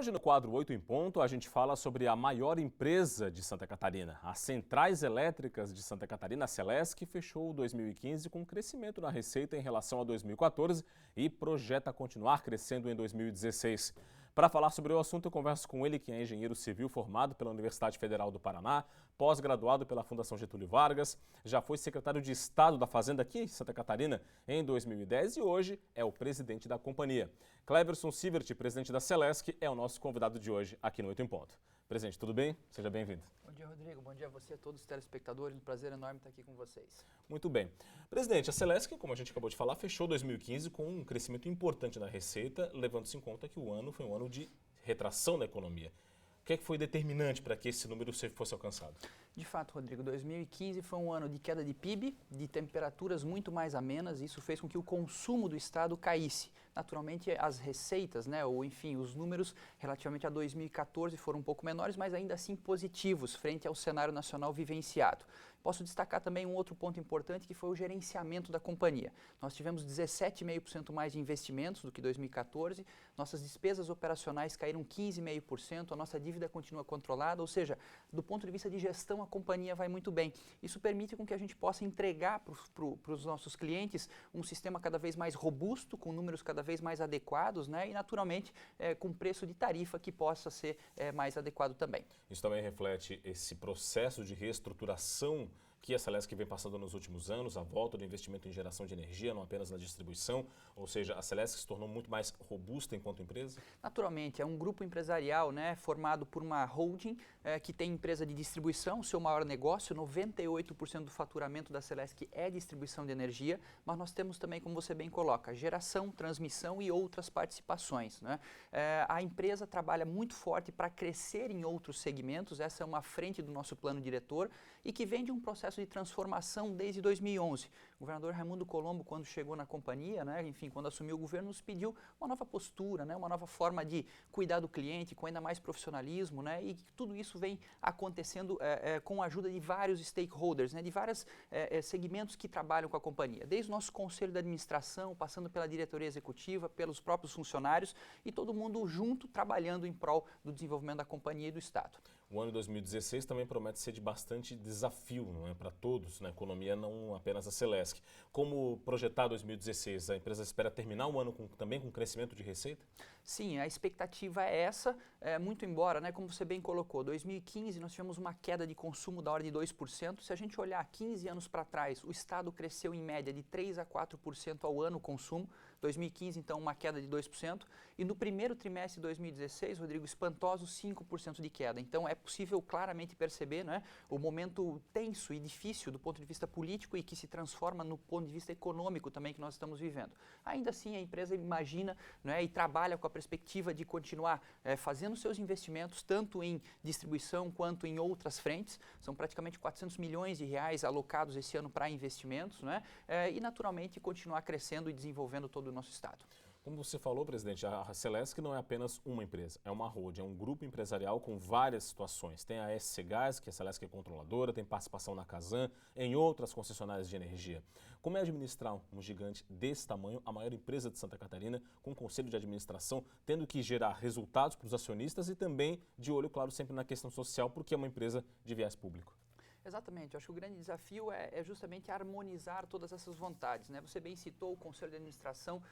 Hoje, no quadro 8 em Ponto, a gente fala sobre a maior empresa de Santa Catarina. As Centrais Elétricas de Santa Catarina, a Celesc, fechou 2015 com crescimento na receita em relação a 2014 e projeta continuar crescendo em 2016. Para falar sobre o assunto, eu converso com ele, que é engenheiro civil formado pela Universidade Federal do Paraná, pós-graduado pela Fundação Getúlio Vargas, já foi secretário de Estado da Fazenda aqui em Santa Catarina em 2010 e hoje é o presidente da companhia. Cleverson Sivert, presidente da Celesc, é o nosso convidado de hoje aqui no 8 em Ponto. Presidente, tudo bem? Seja bem-vindo. Bom dia, Rodrigo. Bom dia a você e a todos os telespectadores. Um prazer enorme estar aqui com vocês. Muito bem. Presidente, a Celesc, como a gente acabou de falar, fechou 2015 com um crescimento importante na receita, levando-se em conta que o ano foi um ano de retração da economia. O que foi determinante para que esse número fosse alcançado? De fato, Rodrigo, 2015 foi um ano de queda de PIB, de temperaturas muito mais amenas, e isso fez com que o consumo do Estado caísse. Naturalmente, as receitas, ou enfim, os números relativamente a 2014 foram um pouco menores, mas ainda assim positivos frente ao cenário nacional vivenciado. Posso destacar também um outro ponto importante, que foi o gerenciamento da companhia. Nós tivemos 17,5% mais de investimentos do que 2014, nossas despesas operacionais caíram 15,5%, a nossa dívida continua controlada, ou seja, do ponto de vista de gestão, a companhia vai muito bem. Isso permite com que a gente possa entregar para os nossos clientes um sistema cada vez mais robusto, com números cada vez mais adequados, e naturalmente com preço de tarifa que possa ser mais adequado também. Isso também reflete esse processo de reestruturação que a Celesc vem passando nos últimos anos, a volta do investimento em geração de energia, não apenas na distribuição, ou seja, a Celesc se tornou muito mais robusta enquanto empresa? Naturalmente, é um grupo empresarial formado por uma holding que tem empresa de distribuição, o seu maior negócio, 98% do faturamento da Celesc é distribuição de energia, mas nós temos também, como você bem coloca, geração, transmissão e outras participações. A empresa trabalha muito forte para crescer em outros segmentos, essa é uma frente do nosso plano diretor e que vem de um processo de transformação desde 2011. O governador Raimundo Colombo, quando chegou na companhia, quando assumiu o governo, nos pediu uma nova postura, uma nova forma de cuidar do cliente, com ainda mais profissionalismo, e tudo isso vem acontecendo com a ajuda de vários stakeholders, de vários segmentos que trabalham com a companhia, desde o nosso conselho de administração, passando pela diretoria executiva, pelos próprios funcionários e todo mundo junto trabalhando em prol do desenvolvimento da companhia e do Estado. O ano de 2016 também promete ser de bastante desafio, para todos, na economia, não apenas a Celesc. Como projetar 2016? A empresa espera terminar o ano também com crescimento de receita? Sim, a expectativa é essa, muito embora, como você bem colocou, 2015 nós tivemos uma queda de consumo da ordem de 2%. Se a gente olhar 15 anos para trás, o Estado cresceu em média de 3 a 4% ao ano o consumo. 2015, então, uma queda de 2%. E no primeiro trimestre de 2016, Rodrigo, espantosos 5% de queda. Então, é possível claramente perceber o momento tenso e difícil do ponto de vista político e que se transforma no ponto de vista econômico também que nós estamos vivendo. Ainda assim, a empresa imagina e trabalha com a perspectiva de continuar fazendo seus investimentos tanto em distribuição quanto em outras frentes. São praticamente 400 milhões de reais alocados esse ano para investimentos, e naturalmente continuar crescendo e desenvolvendo todo o nosso estado. Como você falou, presidente, a Celesc não é apenas uma empresa, é uma holding, é um grupo empresarial com várias situações. Tem a SC Gás, que a Celesc é controladora, tem participação na Casan, em outras concessionárias de energia. Como é administrar um gigante desse tamanho, a maior empresa de Santa Catarina, com um conselho de administração, tendo que gerar resultados para os acionistas e também de olho, claro, sempre na questão social, porque é uma empresa de viés público? Exatamente, eu acho que o grande desafio é justamente harmonizar todas essas vontades. Você bem citou o Conselho de Administração,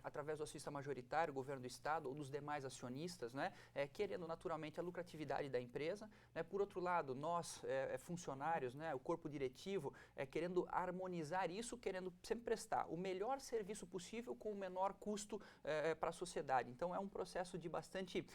através do acionista majoritário, o governo do Estado ou dos demais acionistas, querendo naturalmente a lucratividade da empresa. Por outro lado, nós, funcionários, o corpo diretivo, querendo harmonizar isso, querendo sempre prestar o melhor serviço possível com o menor custo para a sociedade. Então, é um processo de bastante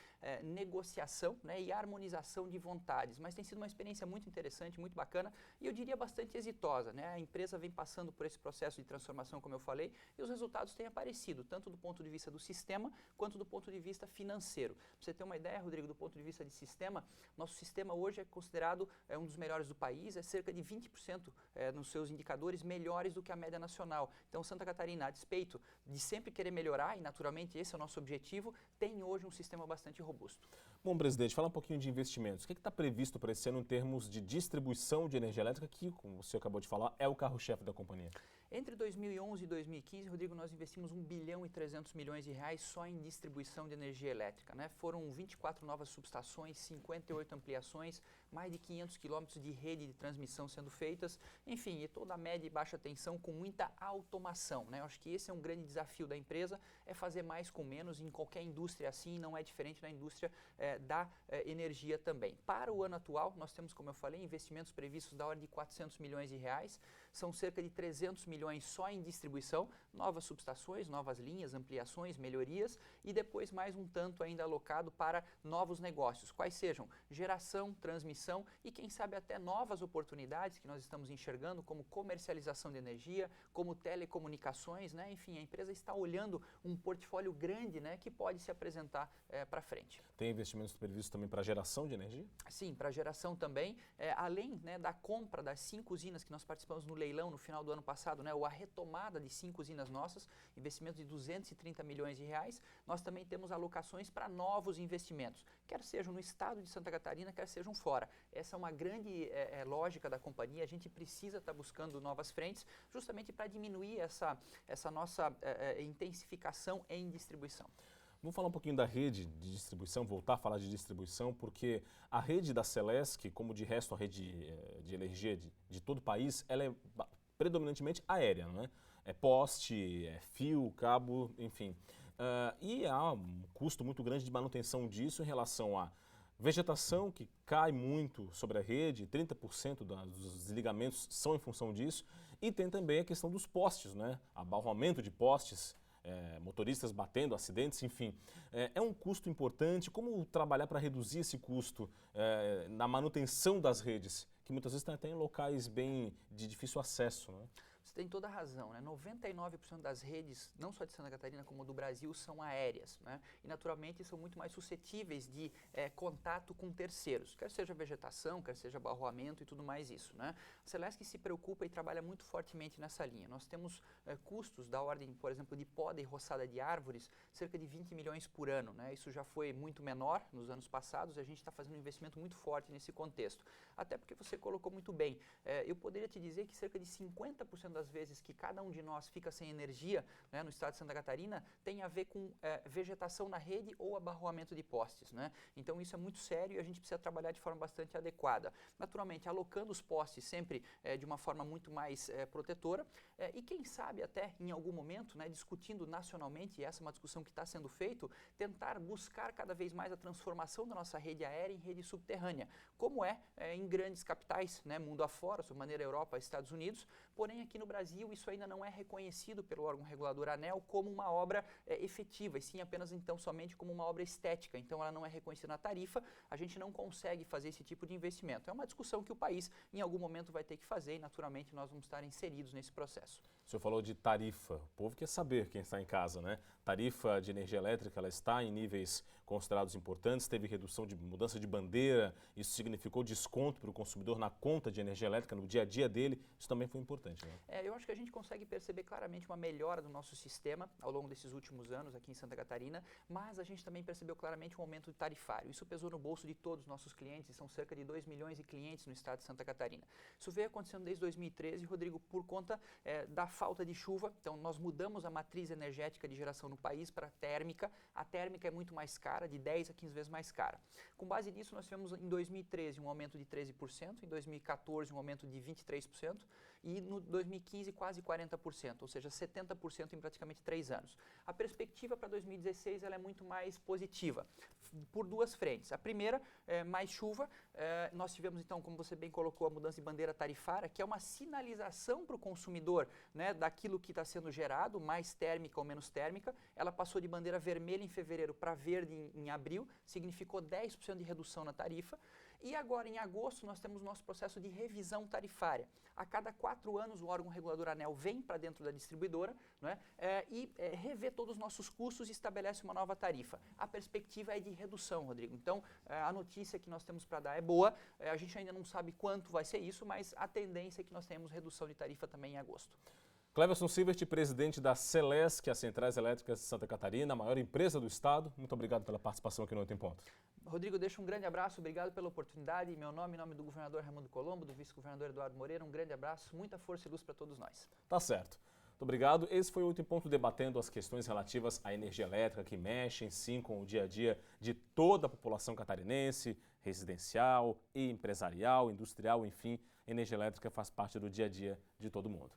negociação e harmonização de vontades, mas tem sido uma experiência muito interessante, muito bacana e eu diria bastante exitosa. A empresa vem passando por esse processo de transformação, como eu falei, e os resultados têm aparecido, tanto do ponto de vista do sistema, quanto do ponto de vista financeiro. Para você ter uma ideia, Rodrigo, do ponto de vista de sistema, nosso sistema hoje é considerado um dos melhores do país, é cerca de 20% nos seus indicadores melhores do que a média nacional. Então, Santa Catarina, a despeito de sempre querer melhorar, e naturalmente esse é o nosso objetivo, tem hoje um sistema bastante robusto. Bom, presidente, fala um pouquinho de investimentos. O que está previsto para esse ano em termos de distribuição de energia elétrica, que, como você acabou de falar, é o carro-chefe da companhia? Entre 2011 e 2015, Rodrigo, nós investimos 1 bilhão e 300 milhões de reais só em distribuição de energia elétrica, né? Foram 24 novas subestações, 58 ampliações, mais de 500 quilômetros de rede de transmissão sendo feitas, enfim, e toda a média e baixa tensão com muita automação, né? Eu acho que esse é um grande desafio da empresa, é fazer mais com menos em qualquer indústria assim, não é diferente na indústria da energia também. Para o ano atual, nós temos, como eu falei, investimentos previstos da ordem de 400 milhões de reais, são cerca de 300 milhões só em distribuição, novas subestações, novas linhas, ampliações, melhorias e depois mais um tanto ainda alocado para novos negócios, quais sejam geração, transmissão e quem sabe até novas oportunidades que nós estamos enxergando, como comercialização de energia, como telecomunicações, né? Enfim, a empresa está olhando um portfólio grande, né, que pode se apresentar para frente. Tem investimentos previstos também para geração de energia? Sim, para geração também, além, né, da compra das 5 usinas que nós participamos no leilão no final do ano passado, né, ou a retomada de 5 usinas nossas, investimento de 230 milhões de reais, nós também temos alocações para novos investimentos, quer sejam no estado de Santa Catarina, quer sejam fora. Essa é uma grande lógica da companhia, a gente precisa estar buscando novas frentes, justamente para diminuir essa nossa intensificação em distribuição. Vamos falar um pouquinho da rede de distribuição, voltar a falar de distribuição, porque a rede da Celesc, como de resto a rede de energia de todo o país, ela é predominantemente aérea, não é? É poste, é fio, cabo, enfim. E há um custo muito grande de manutenção disso em relação à vegetação, que cai muito sobre a rede, 30% dos desligamentos são em função disso, e tem também a questão dos postes, né? Abarroamento de postes, motoristas batendo, acidentes, enfim. É um custo importante. Como trabalhar para reduzir esse custo na manutenção das redes, que muitas vezes está até em locais bem de difícil acesso, né? Você tem toda a razão, né? 99% das redes, não só de Santa Catarina como do Brasil, são aéreas, né? E naturalmente são muito mais suscetíveis de contato com terceiros, quer seja vegetação, quer seja abarroamento e tudo mais isso, né? A Celesc se preocupa e trabalha muito fortemente nessa linha. Nós temos custos da ordem, por exemplo, de poda e roçada de árvores, cerca de 20 milhões por ano, né? Isso já foi muito menor nos anos passados e a gente está fazendo um investimento muito forte nesse contexto. Até porque você colocou muito bem, eu poderia te dizer que cerca de 50% das vezes que cada um de nós fica sem energia, né, no estado de Santa Catarina, tem a ver com vegetação na rede ou abarroamento de postes, né? Então isso é muito sério e a gente precisa trabalhar de forma bastante adequada. Naturalmente, alocando os postes sempre de uma forma muito mais protetora e quem sabe até em algum momento, né, discutindo nacionalmente, e essa é uma discussão que está sendo feita, tentar buscar cada vez mais a transformação da nossa rede aérea em rede subterrânea, como em grandes capitais, né, mundo afora, sob maneira Europa, Estados Unidos, porém aqui no Brasil isso ainda não é reconhecido pelo órgão regulador ANEEL como uma obra efetiva, e sim apenas então somente como uma obra estética, então ela não é reconhecida na tarifa, a gente não consegue fazer esse tipo de investimento. É uma discussão que o país em algum momento vai ter que fazer e naturalmente nós vamos estar inseridos nesse processo. O senhor falou de tarifa, o povo quer saber, quem está em casa, né? Tarifa de energia elétrica, ela está em níveis considerados importantes, teve redução de mudança de bandeira, isso significou desconto para o consumidor na conta de energia elétrica, no dia a dia dele, isso também foi importante, né? Eu acho que a gente consegue perceber claramente uma melhora do nosso sistema ao longo desses últimos anos aqui em Santa Catarina, mas a gente também percebeu claramente um aumento tarifário. Isso pesou no bolso de todos os nossos clientes, são cerca de 2 milhões de clientes no estado de Santa Catarina. Isso veio acontecendo desde 2013, Rodrigo, por conta da falta de chuva. Então nós mudamos a matriz energética de geração no país para a térmica. A térmica é muito mais cara, de 10 a 15 vezes mais cara. Com base nisso, nós tivemos em 2013 um aumento de 13%, em 2014 um aumento de 23% e no 2015 quase 40%, ou seja, 70% em praticamente 3 anos. A perspectiva para 2016 ela é muito mais positiva, por duas frentes. A primeira, mais chuva. Nós tivemos então, como você bem colocou, a mudança de bandeira tarifária, que é uma sinalização para o consumidor, né, daquilo que está sendo gerado, mais térmica ou menos térmica. Ela passou de bandeira vermelha em fevereiro para verde em abril, significou 10% de redução na tarifa. E agora, em agosto, nós temos o nosso processo de revisão tarifária. A cada 4 anos, o órgão regulador ANEEL vem para dentro da distribuidora, né, e revê todos os nossos custos e estabelece uma nova tarifa. A perspectiva é de redução, Rodrigo. Então, a notícia que nós temos para dar é boa. A gente ainda não sabe quanto vai ser isso, mas a tendência é que nós tenhamos redução de tarifa também em agosto. Cleverson Silvert, presidente da Celesc, as Centrais Elétricas de Santa Catarina, a maior empresa do estado. Muito obrigado pela participação aqui no 8 em Ponto. Rodrigo, deixa um grande abraço, obrigado pela oportunidade. Em meu nome, em nome do governador Raimundo Colombo, do vice-governador Eduardo Moreira, um grande abraço, muita força e luz para todos nós. Tá certo. Muito obrigado. Esse foi o 8 em Ponto, debatendo as questões relativas à energia elétrica que mexem, sim, com o dia a dia de toda a população catarinense, residencial e empresarial, industrial, enfim, energia elétrica faz parte do dia a dia de todo mundo.